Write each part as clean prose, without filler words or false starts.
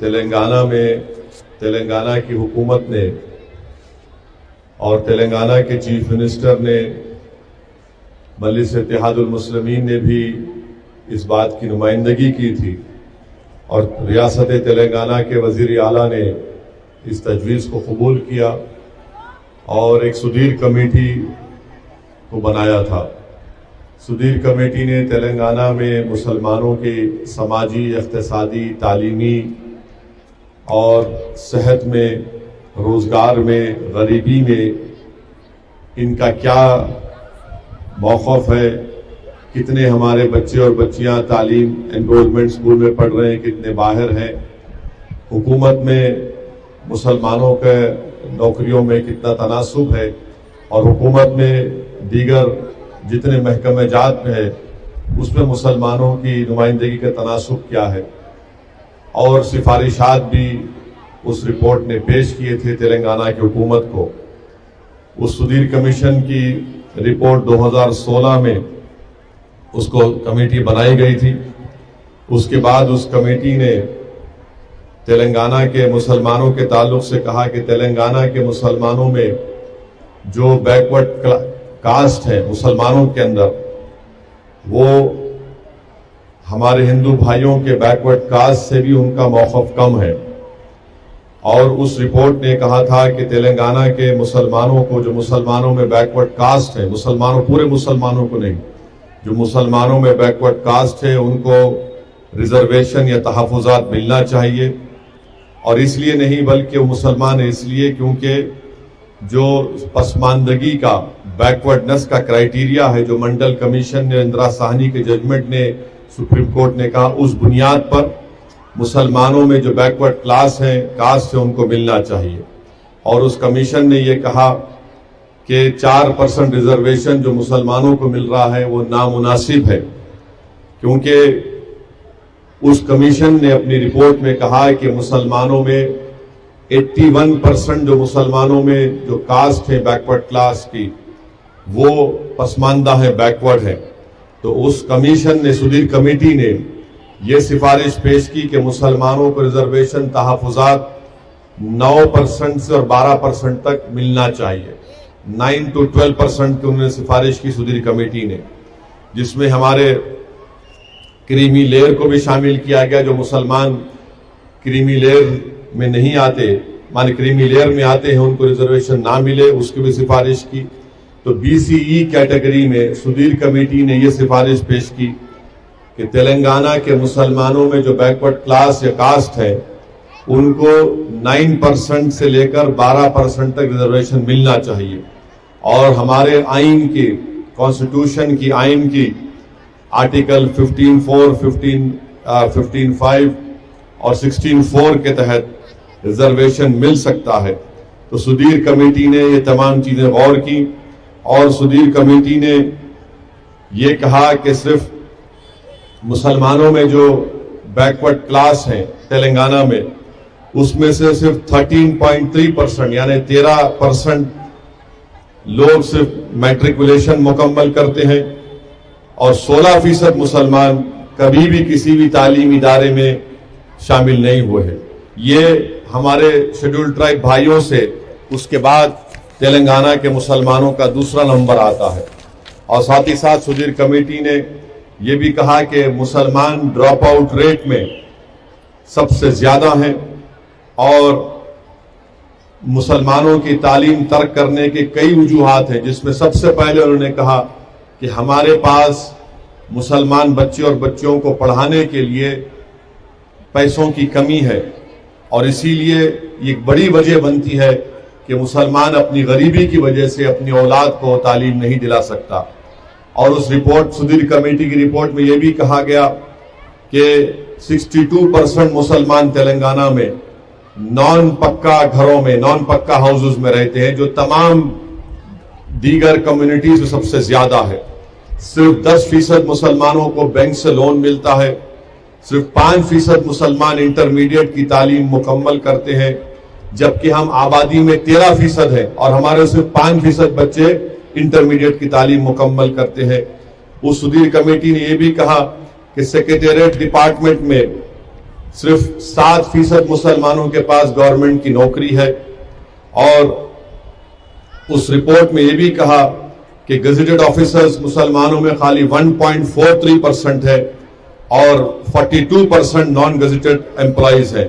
تلنگانہ میں تلنگانہ کی حکومت نے اور تلنگانہ کے چیف منسٹر نے مجلس اتحاد المسلمین نے بھی اس بات کی نمائندگی کی تھی اور ریاست تلنگانہ کے وزیر اعلیٰ نے اس تجویز کو قبول کیا اور ایک سدھیر کمیٹی کو بنایا تھا۔ سدھیر کمیٹی نے تلنگانہ میں مسلمانوں کے سماجی، اقتصادی، تعلیمی اور صحت میں، روزگار میں، غریبی میں ان کا کیا موقف ہے، کتنے ہمارے بچے اور بچیاں تعلیم انرولمنٹ اسکول میں پڑھ رہے ہیں، کتنے باہر ہیں، حکومت میں مسلمانوں کے نوکریوں میں کتنا تناسب ہے، اور حکومت میں دیگر جتنے محکمہ جات میں ہے اس میں مسلمانوں کی نمائندگی کا تناسب کیا ہے، اور سفارشات بھی اس رپورٹ نے پیش کیے تھے تلنگانہ کی حکومت کو۔ اس سدھیر کمیشن کی رپورٹ 2016 میں اس کو کمیٹی بنائی گئی تھی۔ اس کے بعد اس کمیٹی نے تلنگانہ کے مسلمانوں کے تعلق سے کہا کہ تلنگانہ کے مسلمانوں میں جو بیکورڈ کاسٹ ہے مسلمانوں کے اندر، وہ ہمارے ہندو بھائیوں کے بیکورڈ کاسٹ سے بھی ان کا موقف کم ہے، اور اس رپورٹ نے کہا تھا کہ تلنگانہ کے مسلمانوں کو، جو مسلمانوں میں بیکورڈ کاسٹ ہے، مسلمانوں پورے مسلمانوں کو نہیں، جو مسلمانوں میں بیکورڈ کاسٹ ہے ان کو ریزرویشن یا تحفظات ملنا چاہیے، اور اس لیے نہیں بلکہ وہ مسلمان ہے اس لیے کیونکہ جو پسماندگی کا، بیکورڈنس کا کرائیٹیریا ہے جو منڈل کمیشن نے، اندرا ساہنی کے ججمنٹ نے، سپریم کورٹ نے کہا، اس بنیاد پر مسلمانوں میں جو بیکورڈ کلاس ہیں، کاسٹ ہے، ان کو ملنا چاہیے۔ اور اس کمیشن نے یہ کہا کہ 4% ریزرویشن جو مسلمانوں کو مل رہا ہے وہ نامناسب ہے، کیونکہ اس کمیشن نے اپنی رپورٹ میں کہا کہ مسلمانوں میں 81% جو مسلمانوں میں جو کاسٹ ہے بیکورڈ کلاس کی وہ پسماندہ ہے، بیکورڈ ہے۔ تو اس کمیشن نے، سدھیر کمیٹی نے یہ سفارش پیش کی کہ مسلمانوں کو ریزرویشن تحفظات 9% سے اور 12% تک ملنا چاہیے۔ 9 to 12% کی انہوں نے سفارش کی سدھیر کمیٹی نے، جس میں ہمارے کریمی لیئر کو بھی شامل کیا گیا۔ جو مسلمان کریمی لیئر میں نہیں آتے، مانے کریمی لیئر میں آتے ہیں، ان کو ریزرویشن نہ ملے، اس کی بھی سفارش کی۔ تو BCE کیٹیگری میں سدھیر کمیٹی نے یہ سفارش پیش کی کہ تلنگانہ کے مسلمانوں میں جو بیکورڈ کلاس یا کاسٹ ہے ان کو 9% سے لے کر 12% تک ریزرویشن ملنا چاہیے، اور ہمارے آئین کی، کانسٹیٹیوشن کی، آئین کی آرٹیکل 15(4), 15(5) اور 16(4) کے تحت ریزرویشن مل سکتا ہے۔ تو سدھیر کمیٹی نے یہ تمام چیزیں غور کی، اور سدھیر کمیٹی نے یہ کہا کہ صرف مسلمانوں میں جو بیکورڈ کلاس ہیں تلنگانہ میں، اس میں سے صرف 13.3% یعنی 13% لوگ صرف میٹریکولیشن مکمل کرتے ہیں، اور 16% مسلمان کبھی بھی کسی بھی تعلیمی ادارے میں شامل نہیں ہوئے ہیں۔ یہ ہمارے شیڈول ٹرائب بھائیوں سے اس کے بعد تلنگانہ کے مسلمانوں کا دوسرا نمبر آتا ہے۔ اور ساتھ ہی ساتھ سدھیر کمیٹی نے یہ بھی کہا کہ مسلمان ڈراپ آؤٹ ریٹ میں سب سے زیادہ ہیں، اور مسلمانوں کی تعلیم ترک کرنے کے کئی وجوہات ہیں، جس میں سب سے پہلے انہوں نے کہا کہ ہمارے پاس مسلمان بچے اور بچیوں کو پڑھانے کے لیے پیسوں کی کمی ہے، اور اسی لیے یہ بڑی وجہ بنتی ہے کہ مسلمان اپنی غریبی کی وجہ سے اپنی اولاد کو تعلیم نہیں دلا سکتا۔ اور اس رپورٹ، سدھیر کمیٹی کی رپورٹ میں یہ بھی کہا گیا کہ 62% مسلمان تلنگانہ میں نان پکا گھروں میں، نان پکا ہاؤسز میں رہتے ہیں، جو تمام دیگر کمیونٹیز میں سب سے زیادہ ہے۔ صرف 10% مسلمانوں کو بینک سے لون ملتا ہے، صرف 5% مسلمان انٹرمیڈیٹ کی تعلیم مکمل کرتے ہیں، جبکہ ہم آبادی میں 13% ہیں، اور ہمارے صرف 5% بچے انٹرمیڈیٹ کی تعلیم مکمل کرتے ہیں۔ اس سدھیر کمیٹی نے یہ بھی کہا کہ سیکریٹریٹ ڈپارٹمنٹ میں صرف 7% مسلمانوں کے پاس گورنمنٹ کی نوکری ہے، اور اس رپورٹ میں یہ بھی کہا کہ گزیٹڈ آفیسرز مسلمانوں میں خالی 1.43% ہے اور 42% نان گزیٹڈ امپلائیز ہیں۔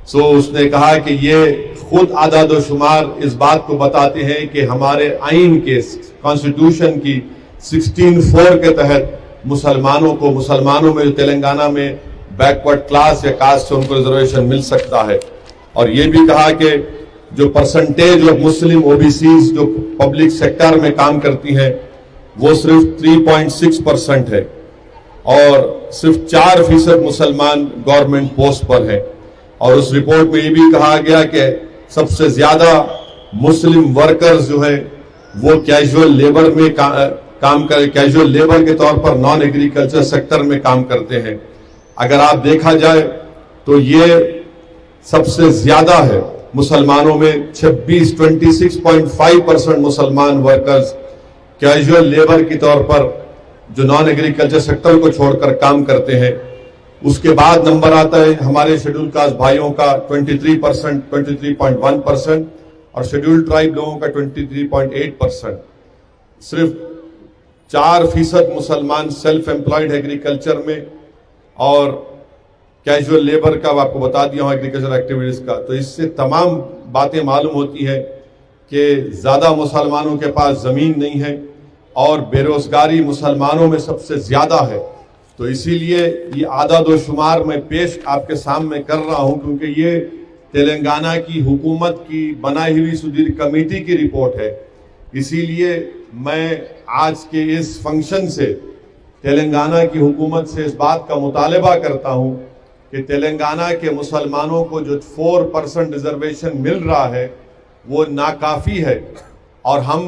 سو اس نے کہا کہ یہ خود اعداد و شمار اس بات کو بتاتے ہیں کہ ہمارے آئین کے کانسٹیٹیوشن کی 16(4) کے تحت مسلمانوں میں جو تلنگانہ میں بیکورڈ کلاس یا کاسٹ ہے ان کو ریزرویشن مل سکتا ہے۔ اور یہ بھی کہا کہ جو پرسنٹیج آف مسلم OBCs جو پبلک سیکٹر میں کام کرتی ہیں وہ صرف 3.6% ہے، اور صرف 4% مسلمان گورنمنٹ پوسٹ پر ہیں۔ اور اس رپورٹ میں یہ بھی کہا گیا کہ سب سے زیادہ مسلم ورکرز جو ہیں وہ کیجول لیبر میں کام کرے، کیجول لیبر کے طور پر نان ایگریکلچر سیکٹر میں کام کرتے ہیں۔ اگر آپ دیکھا جائے تو یہ سب سے زیادہ ہے مسلمانوں میں، 26.5% مسلمان ورکرز کیجول لیبر کی طور پر جو نان ایگریکلچر سیکٹر کو چھوڑ کر کام کرتے ہیں۔ اس کے بعد نمبر آتا ہے ہمارے شیڈول کاسٹ بھائیوں کا 23.1%، اور شیڈول ٹرائب لوگوں کا 23.8%۔ صرف 4% مسلمان سیلف امپلائڈ ایگریکلچر میں، اور کیجول لیبر کا آپ کو بتا دیا ہوں ایگریکلچر ایکٹیویٹیز کا۔ تو اس سے تمام باتیں معلوم ہوتی ہیں کہ زیادہ مسلمانوں کے پاس زمین نہیں ہے، اور بے روزگاری مسلمانوں میں سب سے زیادہ ہے۔ تو اسی لیے یہ اعداد و شمار میں پیش آپ کے سامنے کر رہا ہوں، کیونکہ یہ تلنگانہ کی حکومت کی بنائی ہوئی سدھیر کمیٹی کی رپورٹ ہے۔ اسی لیے میں آج کے اس فنکشن سے تلنگانہ کی حکومت سے اس بات کا مطالبہ کرتا ہوں کہ تلنگانہ کے مسلمانوں کو جو 4% ریزرویشن مل رہا ہے وہ ناکافی ہے، اور ہم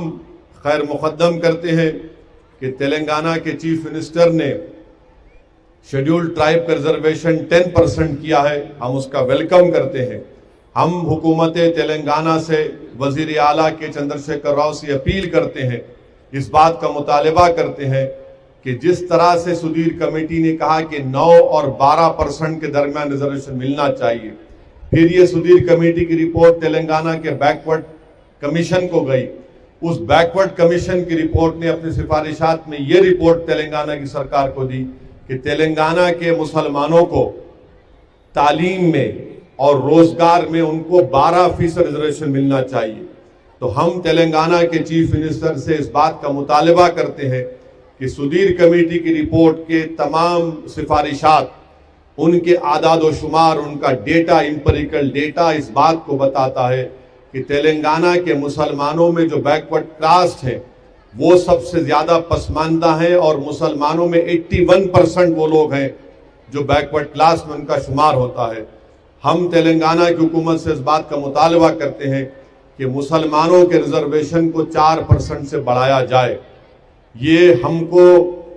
خیر مقدم کرتے ہیں کہ تلنگانہ کے چیف منسٹر نے شیڈول ٹرائب کا ریزرویشن 10% کیا ہے، ہم اس کا ویلکم کرتے ہیں۔ ہم حکومت تلنگانہ سے وزیر اعلیٰ کے چندرشیکھر راؤ سے اپیل کرتے ہیں، اس بات کا مطالبہ کرتے ہیں کہ جس طرح سے سدھیر کمیٹی نے کہا کہ 9 اور 12% کے درمیان ریزرویشن ملنا چاہیے، پھر یہ سدھیر کمیٹی کی رپورٹ تلنگانہ کے بیکورڈ کمیشن کو گئی۔ اس بیکورڈ کمیشن کی رپورٹ نے اپنی سفارشات میں یہ رپورٹ تلنگانہ کی سرکار کو دی کہ تلنگانہ کے مسلمانوں کو تعلیم میں اور روزگار میں ان کو 12% ریزرویشن ملنا چاہیے۔ تو ہم تلنگانہ کے چیف منسٹر سے اس بات کا مطالبہ کرتے ہیں کہ سدھیر کمیٹی کی رپورٹ کے تمام سفارشات، ان کے اعداد و شمار، ان کا ڈیٹا، امپیریکل ڈیٹا اس بات کو بتاتا ہے کہ تلنگانہ کے مسلمانوں میں جو بیکورڈ کاسٹ ہیں وہ سب سے زیادہ پسماندہ ہیں، اور مسلمانوں میں 81% وہ لوگ ہیں جو بیکورڈ کلاس میں ان کا شمار ہوتا ہے۔ ہم تلنگانہ کی حکومت سے اس بات کا مطالبہ کرتے ہیں کہ مسلمانوں کے ریزرویشن کو 4% سے بڑھایا جائے۔ یہ ہم کو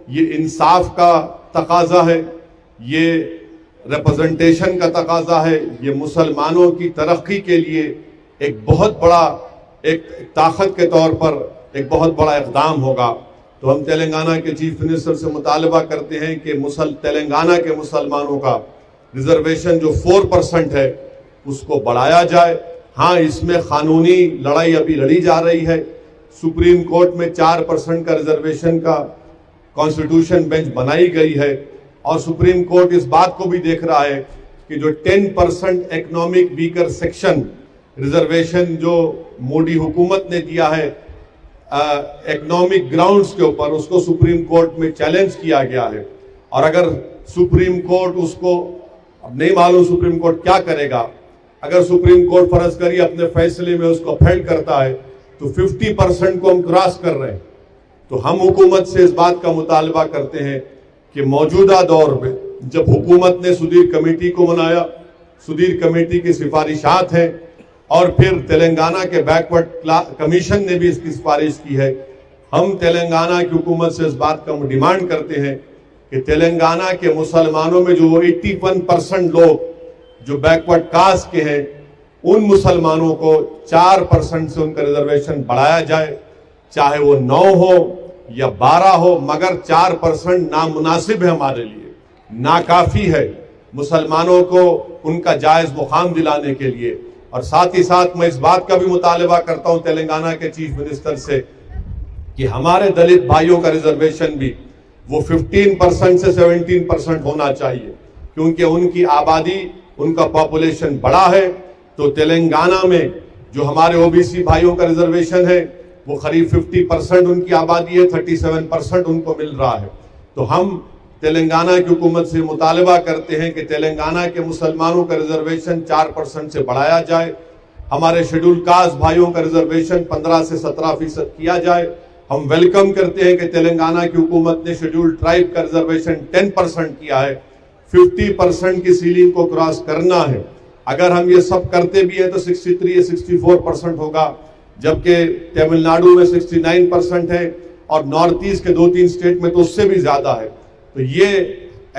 یہ انصاف کا تقاضا ہے، یہ ریپرزنٹیشن کا تقاضا ہے، یہ مسلمانوں کی ترقی کے لیے ایک بہت بڑا ایک طاقت کے طور پر ایک بہت بڑا اقدام ہوگا۔ تو ہم تلنگانہ کے چیف منسٹر سے مطالبہ کرتے ہیں کہ تلنگانہ کے مسلمانوں کا ریزرویشن جو 4% ہے اس کو بڑھایا جائے۔ ہاں، اس میں قانونی لڑائی ابھی لڑی جا رہی ہے، سپریم کورٹ میں 4% کا ریزرویشن کا کانسٹیٹیوشن بینچ بنائی گئی ہے، اور سپریم کورٹ اس بات کو بھی دیکھ رہا ہے کہ جو 10% اکنامک ویکر سیکشن ریزرویشن جو مودی حکومت نے دیا ہے اکنامک گراؤنڈز کے اوپر، اس کو سپریم کورٹ میں چیلنج کیا گیا ہے۔ اور اگر سپریم کورٹ اس کو، اب نہیں معلوم سپریم کورٹ کیا کرے گا، اگر سپریم کورٹ فرض کریے اپنے فیصلے میں اس کو اپہیلڈ کرتا ہے تو 50% کو ہم کراس کر رہے ہیں۔ تو ہم حکومت سے اس بات کا مطالبہ کرتے ہیں کہ موجودہ دور میں جب حکومت نے سدھیر کمیٹی کو بنایا، سدھیر کمیٹی کی سفارشات ہیں، اور پھر تلنگانہ کے بیکورڈ کمیشن نے بھی اس کی سفارش کی ہے، ہم تلنگانہ کی حکومت سے اس بات کا ڈیمانڈ کرتے ہیں کہ تلنگانہ کے مسلمانوں میں جو 81% لوگ جو بیکورڈ کاسٹ کے ہیں، ان مسلمانوں کو 4% سے ان کا ریزرویشن بڑھایا جائے، چاہے وہ 9 ہو یا 12 ہو، مگر 4% نامناسب ہے، ہمارے لیے ناکافی ہے۔ مسلمانوں کو ان کا جائز مقام دلانے کے لیے. اور ساتھ ہی ساتھ میں اس بات کا بھی مطالبہ کرتا ہوں تلنگانہ کے چیف منسٹر سے کہ ہمارے دلت بھائیوں کا ریزرویشن بھی وہ 15% سے 17% ہونا چاہیے، کیونکہ ان کی آبادی، ان کا پاپولیشن بڑا ہے. تو تلنگانہ میں جو ہمارے او بی سی بھائیوں کا ریزرویشن ہے وہ قریب 50% ان کی آبادی ہے، 37% ان کو مل رہا ہے. تو ہم تلنگانہ کی حکومت سے مطالبہ کرتے ہیں کہ تلنگانہ کے مسلمانوں کا ریزرویشن 4% سے بڑھایا جائے، ہمارے شیڈول کاسٹ بھائیوں کا ریزرویشن 15 سے 17% کیا جائے. ہم ویلکم کرتے ہیں کہ تلنگانہ کی حکومت نے شیڈول ٹرائب کا ریزرویشن 10% کیا ہے. 50% کی سیلنگ کو کراس کرنا ہے. اگر ہم یہ سب کرتے بھی ہیں تو 63 یا 64% ہوگا، جبکہ تمل ناڈو میں 69% ہے اور نارتھ ایسٹ کے 2-3 اسٹیٹ میں تو اس سے بھی زیادہ ہے. تو یہ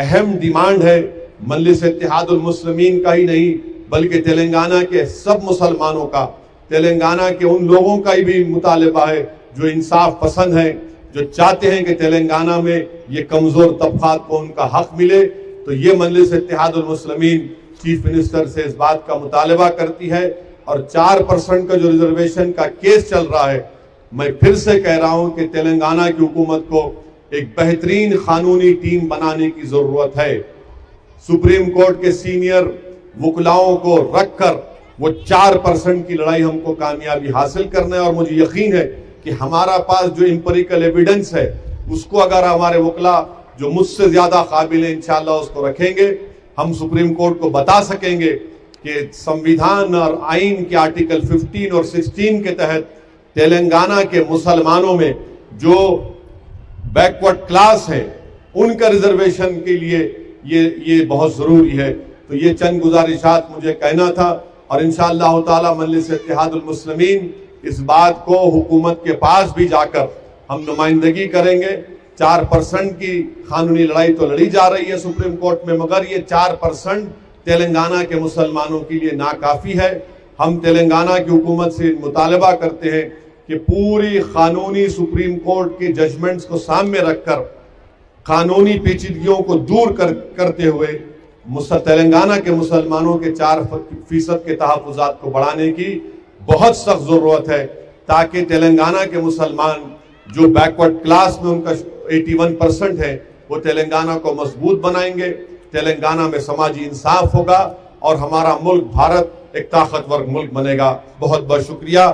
اہم ڈیمانڈ ہے مجلس اتحاد المسلمین کا ہی نہیں بلکہ تلنگانہ کے سب مسلمانوں کا، تلنگانہ کے ان لوگوں کا ہی بھی مطالبہ ہے جو انصاف پسند ہیں، جو چاہتے ہیں کہ تلنگانہ میں یہ کمزور طبقات کو ان کا حق ملے. تو یہ مجلس اتحاد المسلمین چیف منسٹر سے اس بات کا مطالبہ کرتی ہے. اور 4% کا جو ریزرویشن کا کیس چل رہا ہے، میں پھر سے کہہ رہا ہوں کہ تلنگانہ کی حکومت کو ایک بہترین قانونی ٹیم بنانے کی ضرورت ہے. سپریم کورٹ کے سینئر وکلاؤں کو رکھ کر وہ 4% کی لڑائی ہم کو کامیابی حاصل کرنا ہے. اور مجھے یقین ہے کہ ہمارا پاس جو امپیریکل ایویڈنس ہے اس کو اگر ہمارے وکلا جو مجھ سے زیادہ قابل ہیں انشاءاللہ اس کو رکھیں گے، ہم سپریم کورٹ کو بتا سکیں گے کہ سنویدھان اور آئین کے آرٹیکل 15 اور 16 کے تحت تلنگانہ کے مسلمانوں میں جو بیکورڈ کلاس ہے ان کا ریزرویشن کے لیے یہ بہت ضروری ہے. تو یہ چند گزارشات مجھے کہنا تھا، اور انشاءاللہ تعالی مجلس اتحاد المسلمین اس بات کو حکومت کے پاس بھی جا کر ہم نمائندگی کریں گے. 4% کی قانونی لڑائی تو لڑی جا رہی ہے سپریم کورٹ میں، مگر یہ 4% تلنگانہ کے مسلمانوں کے لیے ناکافی ہے. ہم تلنگانہ کی حکومت سے مطالبہ کرتے ہیں کہ پوری قانونی سپریم کورٹ کے ججمنٹس کو سامنے رکھ کر قانونی پیچیدگیوں کو دور کرتے ہوئے تلنگانہ کے مسلمانوں کے 4% کے تحفظات کو بڑھانے کی بہت سخت ضرورت ہے، تاکہ تلنگانہ کے مسلمان جو بیکورڈ کلاس میں ان کا 81% ہے وہ تلنگانہ کو مضبوط بنائیں گے. تلنگانہ میں سماجی انصاف ہوگا اور ہمارا ملک بھارت ایک طاقتور ملک بنے گا. بہت بہت شکریہ.